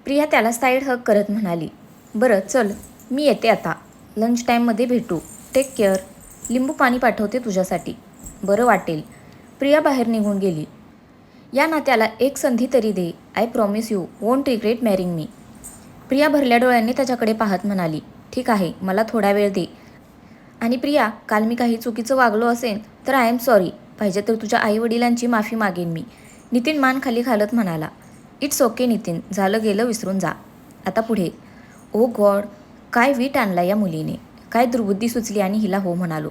प्रिया त्याला साईड हग करत म्हणाली, बरं चल, मी येते आता. लंच टाईममध्ये भेटू. Take care. लिंबू पाणी पाठवते तुझ्यासाठी. बरं वाटेल. प्रिया बाहेर निघून गेली. या नात्याला एक संधी तरी दे. I promise you won't regret marrying me. Priya भरल्या डोळ्यांनी त्याच्याकडे पाहत म्हणाली, ठीक आहे, मला थोडा वेळ दे. आणि प्रिया, काल मी काही चुकीचं वागलो असेल तर आय एम सॉरी. पाहिजे तर तुझ्या आईवडिलांची माफी मागेन मी. नितीन मान खाली घालत म्हणाला, इट्स ओके नितीन, झालं गेलं विसरून जा. आता पुढे. ओ गॉड, काय वीट आणला या मुलीने. काय दुर्बुद्धी सुचली आणि हिला हो म्हणालो.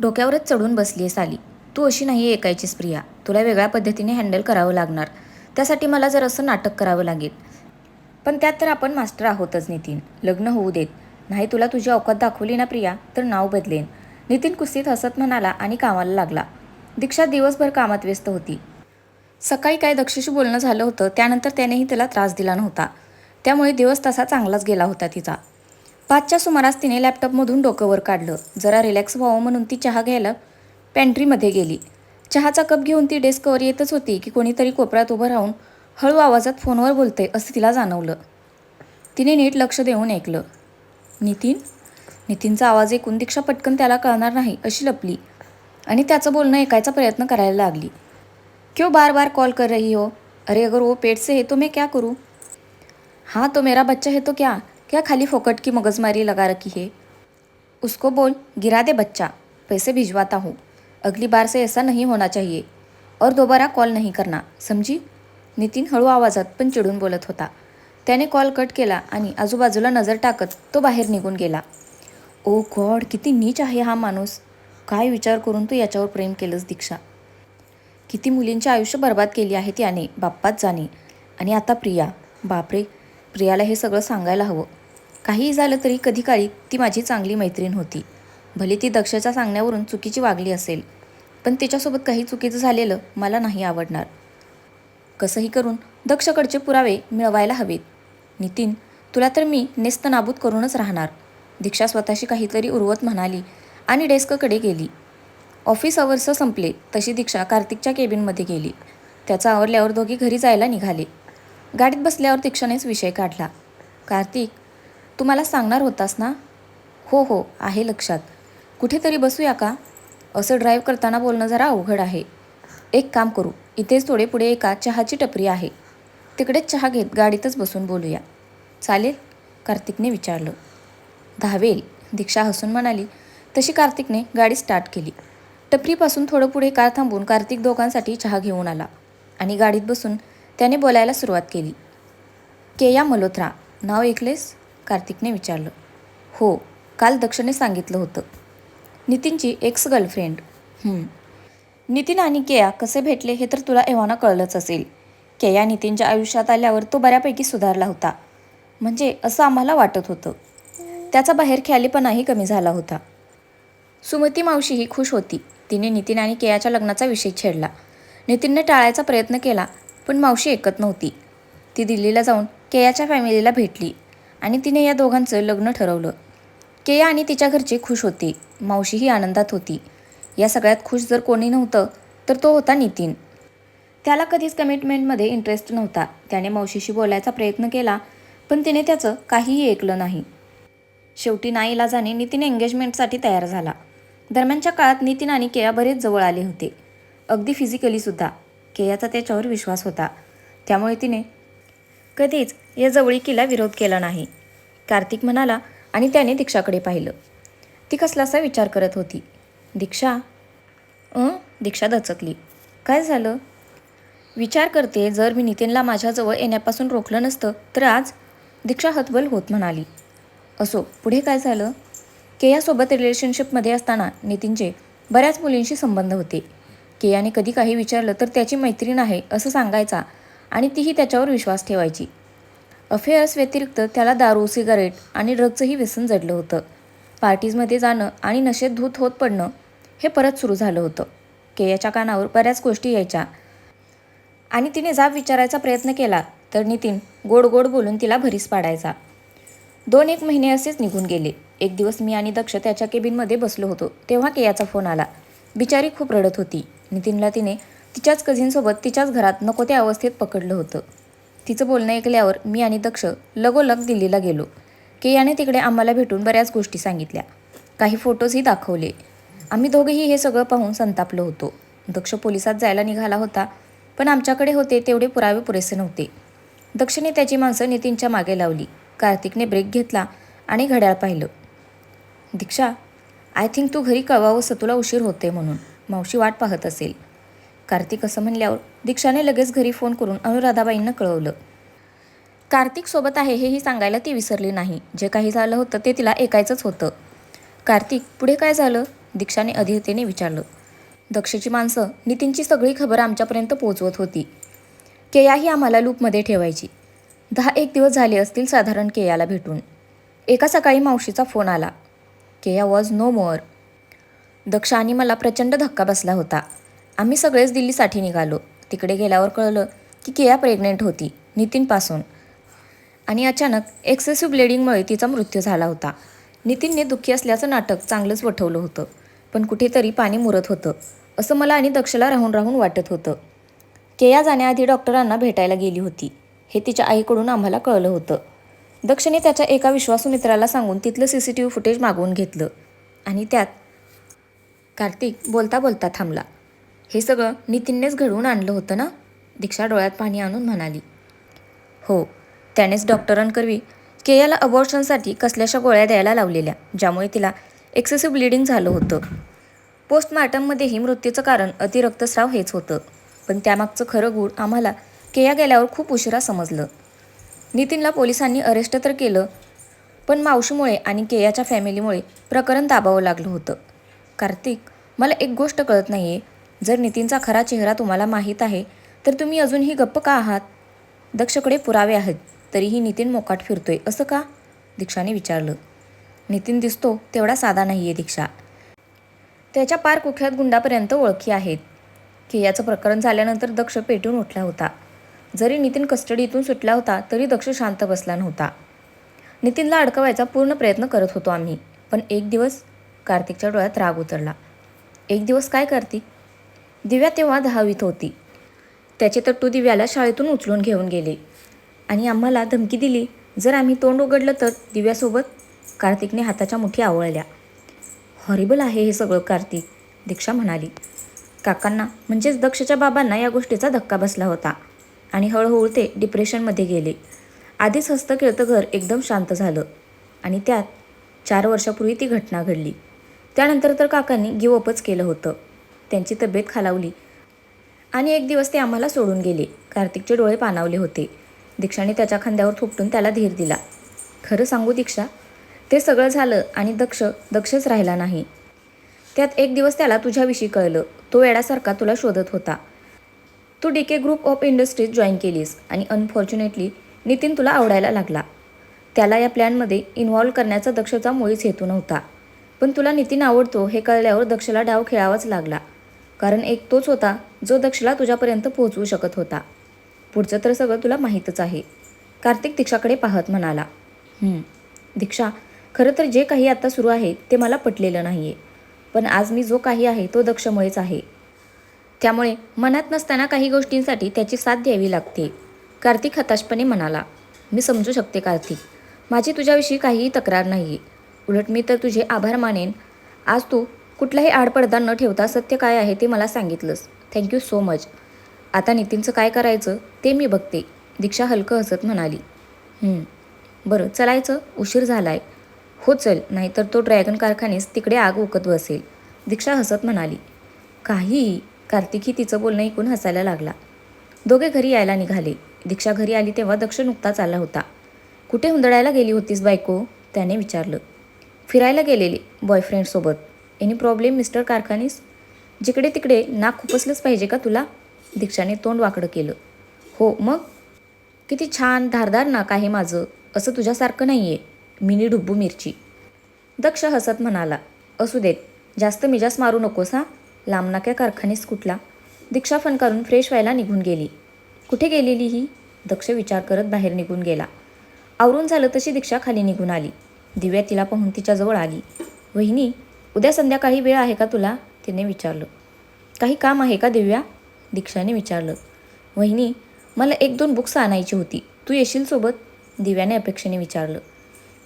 डोक्यावरच चढून बसली आहे साली. तू अशी नाही ऐकायचीस प्रिया. तुला वेगळ्या पद्धतीने हँडल करावं लागणार. त्यासाठी मला जर असं नाटक करावं लागेल. पण त्यात तर आपण मास्टर आहोतच नितीन. लग्न होऊ देत. नाही तुला तुझी अवकात दाखवली ना प्रिया, तर नाव बदलेन. नितीन कुस्तीत हसत म्हणाला आणि कामाला लागला. दीक्षा दिवसभर कामात व्यस्त होती. सकाळी काय दक्षशी बोलणं झालं होतं, त्यानंतर त्यानेही तिला त्रास दिला नव्हता. त्यामुळे दिवस तसा चांगलाच गेला होता तिचा. 5च्या सुमारास तिने लॅपटॉपमधून डोकं वर काढलं. जरा रिलॅक्स व्हावं म्हणून ती चहा घ्यायला पॅन्ट्रीमध्ये गेली. चहाचा कप घेऊन ती डेस्कवर येतच होती की कोणीतरी कोपऱ्यात उभं राहून हळू आवाजात फोनवर बोलते असं तिला जाणवलं. तिने नीट लक्ष देऊन ऐकलं. नितीन. नितीनचा आवाज ऐकून दीक्षा पटकन त्याला कळणार नाही अशी लपली आणि त्याचं बोलणं ऐकायचा प्रयत्न करायला लागली. क्यों बार बार कॉल कर रही हो? अरे अगर वो पेट से है तो मैं क्या करूँ? हाँ तो मेरा बच्चा है तो क्या क्या खाली फोकट की मगजमारी लगा रखी है? उसको बोल गिरा दे बच्चा. पैसे भिजवाता हूँ. अगली बार से ऐसा नहीं होना चाहिए. और दोबारा कॉल नहीं करना, समझी? नितीन हळू आवाजात पण चिडून बोलत होता. त्याने कॉल कट केला आणि आजूबाजूला नजर टाकत तो बाहेर निघून गेला. ओ गॉड, किती नीच आहे हा माणूस. काय विचार करून तू याच्यावर प्रेम केलंस दीक्षा. किती मुलींचे आयुष्य बर्बाद केली आहेत याने, बाप्पाच जाणे. आणि आता प्रिया. बापरे, प्रियाला हे सगळं सांगायला हवं. काहीही झालं तरी कधी काळी ती माझी चांगली मैत्रीण होती. भले ती दक्षच्या सांगण्यावरून चुकीची वागली असेल, पण तिच्यासोबत काही चुकीचं झालेलं मला नाही आवडणार. कसंही करून दक्षकडचे पुरावे मिळवायला हवेत. नितीन, तुला तर मी नेस्तनाबूत करूनच राहणार. दीक्षा स्वतःशी काहीतरी उर्वत म्हणाली आणि डेस्ककडे गेली. ऑफिस अवर्स संपले तशी दीक्षा कार्तिकच्या केबिनमध्ये गेली. त्याचं आवरल्यावर दोघी घरी जायला निघाले. गाडीत बसल्यावर दीक्षानेच विषय काढला. कार्तिक, तू मला सांगणार होतास ना? हो हो, आहे लक्षात. कुठेतरी बसूया का? असं ड्राईव्ह करताना बोलणं जरा अवघड आहे. एक काम करू, इथेच थोडे पुढे एका चहाची टपरी आहे. तिकडेच चहा घेत गाडीतच बसून बोलूया. चालेल? कार्तिकने विचारलं. धावेल, दीक्षा हसून म्हणाली. तशी कार्तिकने गाडी स्टार्ट केली. टपरीपासून थोडं पुढे कार थांबून कार्तिक दोघांसाठी चहा घेऊन आला आणि गाडीत बसून त्याने बोलायला सुरुवात केली. केया मल्होत्रा नाव ऐकलेस? कार्तिकने विचारलं. हो, काल दक्षने सांगितलं होतं. नितीनची एक्स गर्लफ्रेंड. नितीन आणि केया कसे भेटले हे तर तुला एव्हाना कळलंच असेल. केया नितीनच्या आयुष्यात आल्यावर तो बऱ्यापैकी सुधारला होता. म्हणजे असं आम्हाला वाटत होतं. त्याचा बाहेर ख्यालीपणाही कमी झाला होता. सुमती मावशीही खुश होती. तिने नितीन आणि केयाच्या लग्नाचा विषय छेडला. नितीनने टाळायचा प्रयत्न केला, पण मावशी ऐकत नव्हती. ती दिल्लीला जाऊन केयाच्या फॅमिलीला भेटली आणि तिने या दोघांचं लग्न ठरवलं. केया आणि तिच्या घरचे खुश होते. मावशीही आनंदात होती. या सगळ्यात खुश जर कोणी नव्हतं तर तो होता नितीन. त्याला कधीच कमिटमेंटमध्ये इंटरेस्ट नव्हता. त्याने मावशीशी बोलायचा प्रयत्न केला, पण तिने त्याचं काहीही ऐकलं नाही. शेवटी नाईलाजाने नितीन एंगेजमेंटसाठी तयार झाला. दरम्यानच्या काळात नितीन आणि केया बरेच जवळ आले होते, अगदी फिजिकलीसुद्धा. केयाचा त्याच्यावर विश्वास होता, त्यामुळे तिने कधीच या जवळीकीला विरोध केला नाही. कार्तिक म्हणाला आणि त्याने दीक्षाकडे पाहिलं. ती कसलासा विचार करत होती. दीक्षा. दीक्षा दचकली. काय झालं? विचार करते, जर मी नितीनला माझ्याजवळ येण्यापासून रोखलं नसतं तर आज. दीक्षा हतबल होत म्हणाली. असो, पुढे काय झालं? केयासोबत रिलेशनशिपमध्ये असताना नितीनचे बऱ्याच मुलींशी संबंध होते. केयाने कधी काही विचारलं तर त्याची मैत्रीण आहे असं सांगायचा आणि तीही त्याच्यावर विश्वास ठेवायची. अफेअर्स व्यतिरिक्त त्याला दारू, सिगारेट आणि ड्रग्जचंही व्यसन जडलं होतं. पार्टीजमध्ये जाणं आणि नशेत धूत होत पडणं हे परत सुरू झालं होतं. केयाच्या कानावर बऱ्याच गोष्टी यायच्या आणि तिने जाब विचारायचा प्रयत्न केला तर नितीन गोड गोड बोलून तिला भरीस पाडायचा. 2-1 महिने असेच निघून गेले. एक दिवस मी आणि दक्ष त्याच्या केबिनमध्ये बसलो होतो तेव्हा केयाचा फोन आला. बिचारी खूप रडत होती. नितीनला तिने तिच्याच कझिनसोबत तिच्याच घरात नको त्या अवस्थेत पकडलं होतं. तिचं बोलणं ऐकल्यावर मी आणि दक्ष लगोलग दिल्लीला गेलो. केयाने तिकडे आम्हाला भेटून बऱ्याच गोष्टी सांगितल्या, काही फोटोजही दाखवले. आम्ही दोघेही हे सगळं पाहून संतापलो होतो. दक्ष पोलिसात जायला निघाला होता, पण आमच्याकडे होते तेवढे पुरावे पुरेसे नव्हते. दक्षने त्याची माणसं नितीनच्या मागे लावली. कार्तिकने ब्रेक घेतला आणि घड्याळ पाहिलं. दीक्षा, आय थिंक तू घरी कळवावंस, तुला उशीर होते म्हणून. मावशी वाट पाहत असेल. कार्तिक असं म्हणल्यावर दीक्षाने लगेच घरी फोन करून अनुराधाबाईंना कळवलं. कार्तिक सोबत आहे हेही सांगायला ती विसरली नाही. जे काही झालं होतं ते तिला ऐकायचंच होतं. कार्तिक, पुढे काय झालं? दीक्षाने अधीरतेने विचारलं. दक्षची माणसं नितीनची सगळी खबर आमच्यापर्यंत पोहोचवत होती. केयाही आम्हाला लूपमध्ये ठेवायची. 10-1 दिवस झाले असतील साधारण केयाला भेटून. एका सकाळी मावशीचा फोन आला. केया वॉज नो मोअर. दक्ष आणि मला प्रचंड धक्का बसला होता. आम्ही सगळेच दिल्लीसाठी निघालो. तिकडे गेल्यावर कळलं की केया प्रेग्नेंट होती नितीनपासून, आणि अचानक एक्सेसिव्ह ब्लिडिंगमुळे तिचा मृत्यू झाला होता. नितीनने दुःखी असल्याचं नाटक चांगलंच वठवलं होतं, पण कुठेतरी पाणी मुरत होतं असं मला आणि दक्षला राहून राहून वाटत होतं. केया जाण्याआधी डॉक्टरांना भेटायला गेली होती हे तिच्या आईकडून आम्हाला कळलं होतं. दक्षने त्याच्या एका विश्वासू मित्राला सांगून तिथलं CCTV फुटेज मागवून घेतलं आणि त्यात. कार्तिक बोलता बोलता थांबला. हे सगळं नितीननेच घडवून आणलं होतं ना? दीक्षा डोळ्यात पाणी आणून म्हणाली. हो, त्यानेच डॉक्टरांकरवी केयाला अबॉर्शनसाठी कसल्याशा गोळ्या द्यायला लावलेल्या, ज्यामुळे तिला एक्सेसिव्ह ब्लिडिंग झालं होतं. पोस्टमार्टममध्येही मृत्यूचं कारण अतिरक्तस्राव हेच होतं, पण त्यामागचं खरं गूढ आम्हाला केया गेल्यावर खूप उशिरा समजलं. नितीनला पोलिसांनी अरेस्ट तर केलं, पण मावशीमुळे आणि केयाच्या फॅमिलीमुळे प्रकरण दाबावं लागलं होतं. कार्तिक, मला एक गोष्ट कळत नाही आहे. जर नितीनचा खरा चेहरा तुम्हाला माहीत आहे तर तुम्ही अजूनही गप्प का आहात? दक्षकडे पुरावे आहेत, तरीही नितीन मोकाट फिरतोय असं का? दीक्षाने विचारलं. नितीन दिसतो तेवढा साधा नाही आहे दीक्षा. त्याच्या पार कुख्यात गुंडापर्यंत ओळखी आहेत. केयाचं प्रकरण झाल्यानंतर दक्ष पेटून उठला होता. जरी नितीन कस्टडीतून सुटला होता तरी दक्ष शांत बसला नव्हता. नितीनला अडकवायचा पूर्ण प्रयत्न करत होतो आम्ही, पण एक दिवस. कार्तिकच्या डोळ्यात राग उतरला. एक दिवस काय कार्तिक? दिव्या तेव्हा 10वीत होती. त्याचे तट्टू दिव्याला शाळेतून उचलून घेऊन गेले आणि आम्हाला धमकी दिली जर आम्ही तोंड उघडलं तर दिव्यासोबत. कार्तिकने हाताच्या मुठी आवळल्या. हॉरिबल आहे हे सगळं कार्तिक, दीक्षा म्हणाली. काकांना म्हणजेच दक्षच्या बाबांना या गोष्टीचा धक्का बसला होता आणि हळूहळू ते डिप्रेशनमध्ये गेले. आधीच हस्तखेळतं घर एकदम शांत झालं आणि त्यात 4 वर्षापूर्वी ती घटना घडली. त्यानंतर तर काकांनी गिवअपच केलं होतं. त्यांची तब्येत खालावली आणि एक दिवस ते आम्हाला सोडून गेले. कार्तिकचे डोळे पाणावले होते. दीक्षाने त्याच्या खांद्यावर थोपटून त्याला धीर दिला. खरं सांगू दीक्षा, ते सगळं झालं आणि दक्षच राहिला नाही. त्यात एक दिवस त्याला तुझ्याविषयी कळलं. तो वेड्यासारखा तुला शोधत होता. तू DK group of industries join केलीस आणि अनफॉर्च्युनेटली नितीन तुला आवडायला लागला. त्याला या प्लॅनमध्ये इन्व्हॉल्व करण्याचा दक्षचा मुळीच हेतू नव्हता, पण तुला नितीन आवडतो हे कळल्यावर दक्षला डाव खेळावाच लागला, कारण एक तोच होता जो दक्षला तुझ्यापर्यंत पोहोचवू शकत होता. पुढचं तर सगळं तुला माहीतच आहे. कार्तिक दीक्षाकडे पाहत म्हणाला. दीक्षा, खरं तर जे काही आता सुरू आहे ते मला पटलेलं नाही आहे, पण आज मी जो काही आहे तो दक्षमुळेच आहे. त्यामुळे मनात नसताना काही गोष्टींसाठी त्याची साथ द्यावी लागते. कार्तिक हताशपणे म्हणाला. मी समजू शकते कार्तिक, माझी तुझ्याविषयी काहीही तक्रार नाही आहे. उलट मी तर तुझे आभार मानेन. आज तू कुठलाही आडपडदा न ठेवता सत्य काय आहे ते मला सांगितलंस. Thank you so much. आता नितीनचं काय करायचं ते मी बघते, दीक्षा हलकं हसत म्हणाली. बरं चलायचं, उशीर झालाय. हो चल, नाहीतर तो ड्रॅगन कारखानेस तिकडे आग उकत बसेल, दीक्षा हसत म्हणाली. काहीही. कार्तिकही तिचं बोलणं ऐकून हसायला लागला. दोघे घरी यायला निघाले. दीक्षा घरी आली तेव्हा दक्ष नुकताच आला होता. कुठे हुंदडायला गेली होतीस बायको? त्याने विचारलं. फिरायला गेलेले बॉयफ्रेंडसोबत. Any problem mister Karkhanis? जिकडे तिकडे नाक खुपसलंच पाहिजे का तुला? दीक्षाने तोंड वाकडं केलं. हो मग, किती छान धारदार नाक आहे माझं, असं तुझ्यासारखं नाही आहे, मिनी ढुब्बू मिरची. दक्ष हसत म्हणाला. असू देत, जास्त मिजास मारू नकोस हा, लांबनाक्या कारखानीस कुठला. दीक्षा फणकारून फ्रेश व्हायला निघून गेली. कुठे गेलेली ही? दक्ष विचार करत बाहेर निघून गेला. आवरून झालं तशी दीक्षा खाली निघून आली. दिव्या तिला पाहून तिच्याजवळ आली. वहिनी, उद्या संध्याकाळी वेळ आहे का तुला? तिने विचारलं. काही काम आहे का दिव्या? दीक्षाने विचारलं. वहिनी, मला 1-2 बुक्स आणायची होती. तू येशील सोबत? दिव्याने अपेक्षेने विचारलं.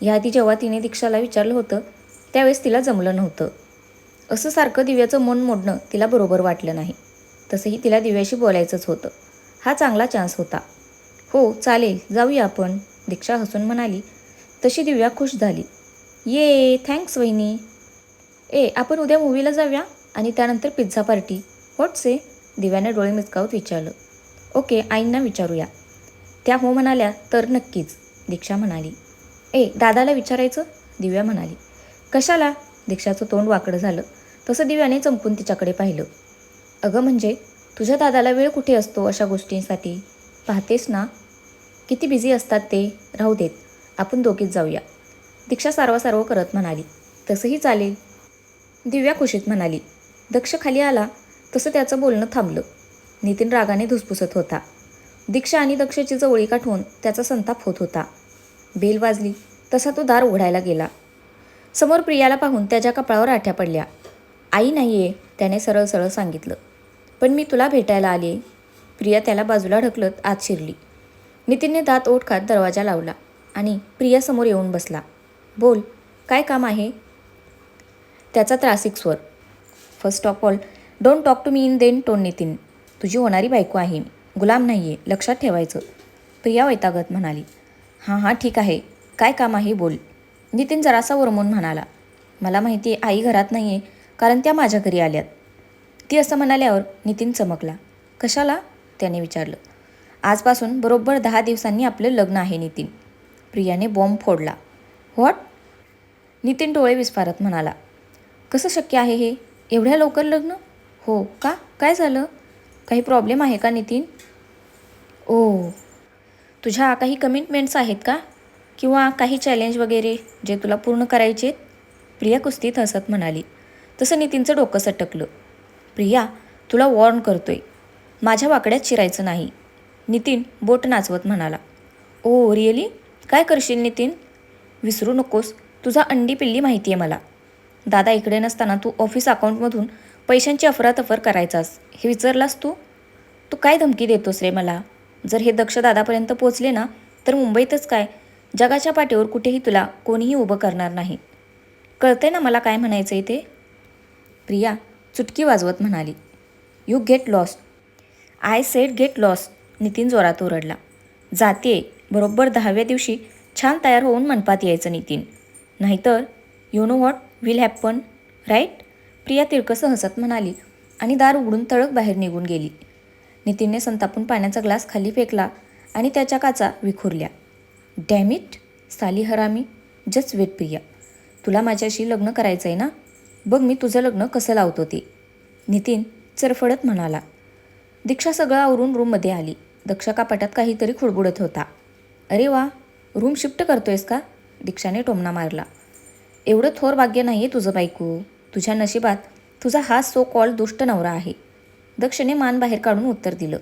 याआधी जेव्हा तिने दीक्षाला विचारलं होतं त्यावेळेस तिला जमलं नव्हतं. असं सारखं दिव्याचं मन मोडणं तिला बरोबर वाटलं नाही. तसंही तिला दिव्याशी बोलायचंच होतं. हा चांगला चान्स होता. हो चालेल, जाऊया आपण, दीक्षा हसून म्हणाली. तशी दिव्या खुश झाली. ये थँक्स वहिनी. आपण उद्या मूव्हीला जाऊया आणि त्यानंतर पिझ्झा पार्टी. व्हॉट्स ए? दिव्याने डोळे मिचकावत विचारलं. ओके, आईंना विचारूया. त्या हो म्हणाल्या तर नक्कीच, दीक्षा म्हणाली. दादाला विचारायचं, दिव्या म्हणाली. कशाला? दीक्षाचं तोंड वाकडं झालं. तसं दिव्याने चमकून तिच्याकडे पाहिलं. अगं म्हणजे तुझ्या दादाला वेळ कुठे असतो अशा गोष्टींसाठी? पाहतेस ना किती बिझी असतात ते. राहू देत, आपण दोघीच जाऊया, दीक्षा सारवासारव करत म्हणाली. तसंही चालेल, दिव्या खुशीत म्हणाली. दक्ष खाली आला तसं त्याचं बोलणं थांबलं. नितीन रागाने धुसफुसत होता. दीक्षा आणि दक्षची जवळी गाठून त्याचा संताप होत होता. बेल वाजली तसा तो दार उघडायला गेला. समोर प्रियाला पाहून त्याच्या कपाळावर आठ्या पडल्या. आई नाही आहे, त्याने सरळ सरळ सांगितलं. पण मी तुला भेटायला आले. प्रिया त्याला बाजूला ढकलत आत शिरली. नितीनने दात ओठ खात दरवाजा लावला आणि प्रियासमोर येऊन बसला. बोल, काय काम आहे? त्याचा त्रासिक स्वर. First of all, don't talk to me in then tone. Nitin, तुझी होणारी बायको आहे मी, गुलाम नाही आहे, लक्षात ठेवायचं, प्रिया वैतागत म्हणाली. हां ठीक आहे, काय काम आहे बोल, नितीन जरासा वरमून म्हणाला. मला माहिती आहे आई घरात नाही आहे कारण त्या माझ्या घरी आल्यात. ती असं म्हणाल्यावर नितीन चमकला. कशाला? त्याने विचारलं. आजपासून बरोबर 10 दिवसांनी आपलं लग्न आहे नितीन. प्रियाने बॉम्ब फोडला. व्हॉट? नितीन डोळे विस्फारत म्हणाला. कसं शक्य आहे हे? एवढ्या लवकर लग्न? हो का? काय झालं? काही प्रॉब्लेम आहे का नितीन? ओ, तुझ्या काही कमिटमेंट्स आहेत का? किंवा काही चॅलेंज वगैरे जे तुला पूर्ण करायचे आहेत? प्रिया कुस्तीत हसत म्हणाली. तसं नितीनचं डोकं सटकलं. प्रिया, तुला वॉर्न करतोय, माझ्या वाकड्यात शिरायचं नाही, नितीन बोट नाचवत म्हणाला. Oh really? काय करशील नितीन? विसरू नकोस, तुझा अंडी पिल्ली माहिती आहे मला. दादा इकडे नसताना तू ऑफिस अकाउंटमधून पैशांची अफरातफर करायचास, हे विचारलास तू? तू काय धमकी देतोस रे मला? जर हे दक्ष दादापर्यंत पोचले ना तर मुंबईतच काय जगाच्या पाठीवर कुठेही तुला कोणीही उभं करणार नाही. कळतंय ना मला काय म्हणायचं आहे ते? प्रिया चुटकी वाजवत म्हणाली. You get lost. I said get lost. Nitin जोरात ओरडला. जाते, बरोबर 10व्या दिवशी छान तयार होऊन मनपात यायचं नितीन, नाहीतर you know what will happen, right? Priya तिरकसं हसत म्हणाली आणि दार उघडून तळक बाहेर निघून गेली. नितीनने संतापून पाण्याचा ग्लास खाली फेकला आणि त्याच्या काचा विखुरल्या. डॅम इट, साली हरामी. जस्ट वेट प्रिया, तुला माझ्याशी लग्न करायचं आहे ना? बघ मी तुझं लग्न कसं लावतो ते, नितीन चरफडत म्हणाला. दीक्षा सगळं आवरून रूममध्ये आली. दक्ष कपाटात काहीतरी खुडबुडत होता. अरे वा, रूम शिफ्ट करतोयस का? दीक्षाने टोमणा मारला. एवढं थोर भाग्य नाही आहे तुझं बायको. तुझ्या नशिबात तुझा हा सो कॉल दुष्ट नवरा आहे, दक्षने मान बाहेर काढून उत्तर दिलं.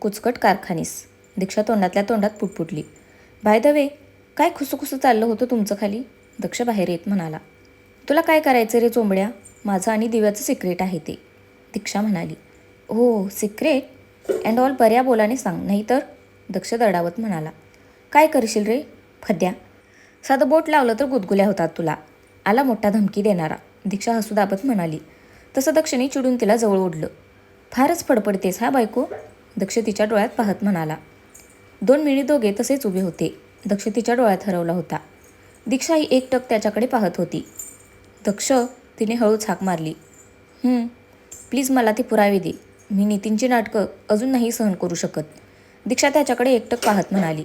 कुचकट कारखानीस, दीक्षा तोंडातल्या तोंडात पुटपुटली. बाय द वे, काय खुसूखुसू चाललं होतं तुमचं खाली? दक्ष बाहेर येत म्हणाला. तुला काय करायचं रे चोंबड्या? माझं आणि दिव्याचं सिक्रेट आहे ते, दीक्षा म्हणाली. हो सिक्रेट? अँड ऑल बऱ्या बोलाने सांग, नाहीतर, दक्ष दरडावत म्हणाला. काय करशील रे फद्या? साधं बोट लावलं तर गुदगुल्या होतात तुला, आला मोठा धमकी देणारा, दीक्षा हसू दाबत म्हणाली. तसं दक्षने चिडून तिला जवळ ओढलं. फारच फडफडतेस हा बायको, दक्ष तिच्या डोळ्यात पाहत म्हणाला. 2 मिनिट दोघे तसेच उभे होते. दक्ष तिच्या डोळ्यात हरवला होता. दीक्षा ही एकटक त्याच्याकडे पाहत होती. दक्ष, तिने हळूच हाक मारली. प्लीज मला ते पुरावे दे, मी नितीनची नाटकं अजून नाही सहन करू शकत, दीक्षा त्याच्याकडे एकटक पाहत म्हणाली.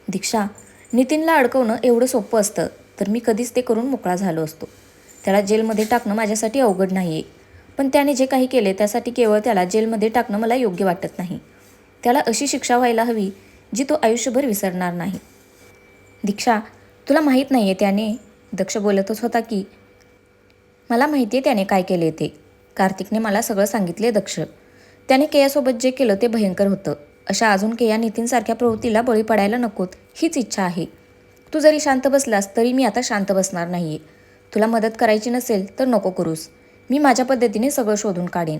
दीक्षा, नितीनला अडकवणं एवढं सोपं असतं तर मी कधीच ते करून मोकळा झालो असतो. त्याला जेलमध्ये टाकणं माझ्यासाठी अवघड नाही आहे, पण त्याने जे काही केले त्यासाठी केवळ त्याला जेलमध्ये टाकणं मला योग्य वाटत नाही. त्याला अशी शिक्षा व्हायला हवी जी तो आयुष्यभर विसरणार नाही. दीक्षा, तुला माहीत नाही आहे त्याने, दक्ष बोलतच होता की. मला माहिती आहे त्याने काय केले ते, कार्तिकने मला सगळं सांगितले दक्ष. त्याने केयासोबत जे केलं ते भयंकर होतं. अशा अजून केया नितीनसारख्या प्रवृत्तीला बळी पडायला नकोत हीच इच्छा आहे. तू जरी शांत बसलास तरी मी आता शांत बसणार नाही आहे. तुला मदत करायची नसेल तर नको करूस, मी माझ्या पद्धतीने सगळं शोधून काढेन.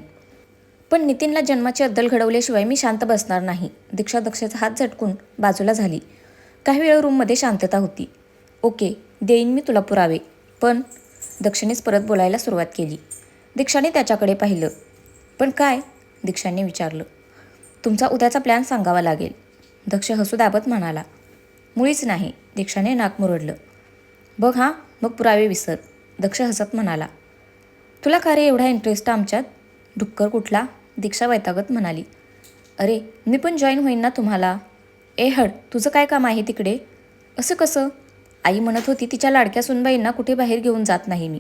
पण नितीनला जन्माची अद्दल घडवल्याशिवाय मी शांत बसणार नाही. दीक्षा दक्षाचा हात झटकून बाजूला झाली. काही वेळ रूममध्ये शांतता होती. ओके, देईन मी तुला पुरावे, पण दक्षानेच परत बोलायला सुरुवात केली. दीक्षाने त्याच्याकडे पाहिलं. पण काय? दीक्षाने विचारलं. तुमचा उद्याचा प्लॅन सांगावा लागेल. दक्ष हसू दाबत म्हणाला. मुळीच नाही. दीक्षाने नाक मुरडलं. बघ हां, मग पुरावे विसर. दक्ष हसत म्हणाला. तुला का रे एवढा इंटरेस्ट आमच्यात? डुक्कर कुठला? दीक्षा वैतागत म्हणाली. अरे मी पण जॉईन होईन ना तुम्हाला. ए हड, तुझं काय काम आहे तिकडे? असं कसं? आई म्हणत होती तिच्या लाडक्या सुनबाईंना कुठे बाहेर घेऊन जात नाही मी.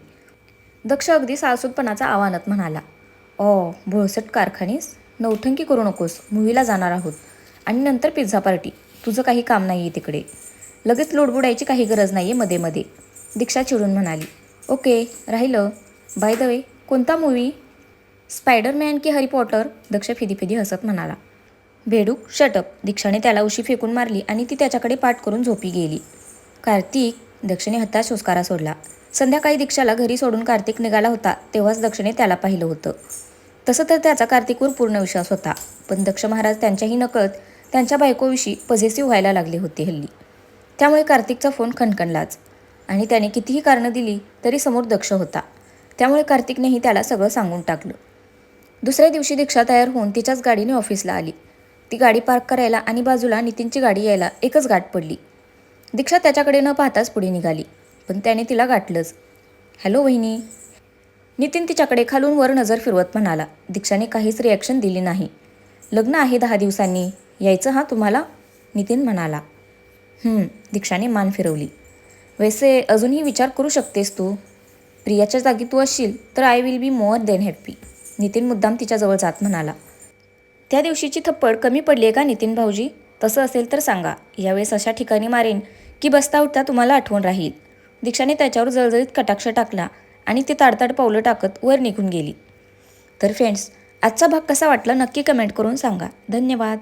दक्ष अगदी साळसूदपणाचा आव्हानात म्हणाला. भोळसट कारखानीस, नौटंकी करू नकोस. मूव्हीला जाणार आहोत आणि नंतर पिझ्झा पार्टी. तुझं काही काम नाही आहे तिकडे. लगेच लोडबुडायची काही गरज नाही आहे मध्ये मध्ये. दीक्षा चिडून म्हणाली. ओके, राहिलं. बाय द वे, कोणता मूव्ही? स्पायडरमॅन की हॅरी पॉटर? दक्ष फिदी हसत म्हणाला. बेडूक, शटअप. दीक्षाने त्याला उशी फेकून मारली आणि ती त्याच्याकडे पाठ करून झोपी गेली. कार्तिक, दक्षने हताश हुसकारा सोडला. संध्याकाळी दीक्षाला घरी सोडून कार्तिक निघाला होता तेव्हाच दक्षने त्याला पाहिलं होतं. तसं तर त्याचा कार्तिकवर पूर्ण विश्वास होता, पण दक्ष महाराज त्यांच्याही नकळत त्यांच्या बायकोविषयी पॉझेसिव्ह व्हायला लागले होते हल्ली. त्यामुळे कार्तिकचा फोन खणखणलाच आणि त्याने कितीही कारणं दिली तरी समोर दक्ष होता. त्यामुळे कार्तिकनेही त्याला सगळं सांगून टाकलं. दुसऱ्या दिवशी दीक्षा तयार होऊन तिच्याच गाडीने ऑफिसला आली. ती गाडी पार्क करायला आणि बाजूला नितीनची गाडी यायला एकच गाठ पडली. दीक्षा त्याच्याकडे न पाहताच पुढे निघाली, पण त्याने तिला गाठलंच. हॅलो वहिनी. नितीन तिच्याकडे खालून वर नजर फिरवत म्हणाला. दीक्षाने काहीच रिॲक्शन दिली नाही. लग्न आहे 10 दिवसांनी, यायचं हां तुम्हाला? नितीन म्हणाला. दीक्षाने मान फिरवली. वैसे अजूनही विचार करू शकतेस तू. प्रियाच्या जागी तू असशील तर I will be more than happy. Nitin मुद्दाम तिच्याजवळ जात म्हणाला. त्या दिवशीची थप्पड कमी पडली आहे का नितीन भाऊजी? तसं असेल तर सांगा. यावेळेस अशा ठिकाणी मारेन की बसता उठता तुम्हाला आठवण राहील. दीक्षाने त्याच्यावर जळजळीत कटाक्ष टाकला आणि ती ताडताड पावलं टाकत वर निघून गेली. तर फ्रेंड्स, आजचा भाग कसा वाटला नक्की कमेंट करून सांगा. धन्यवाद.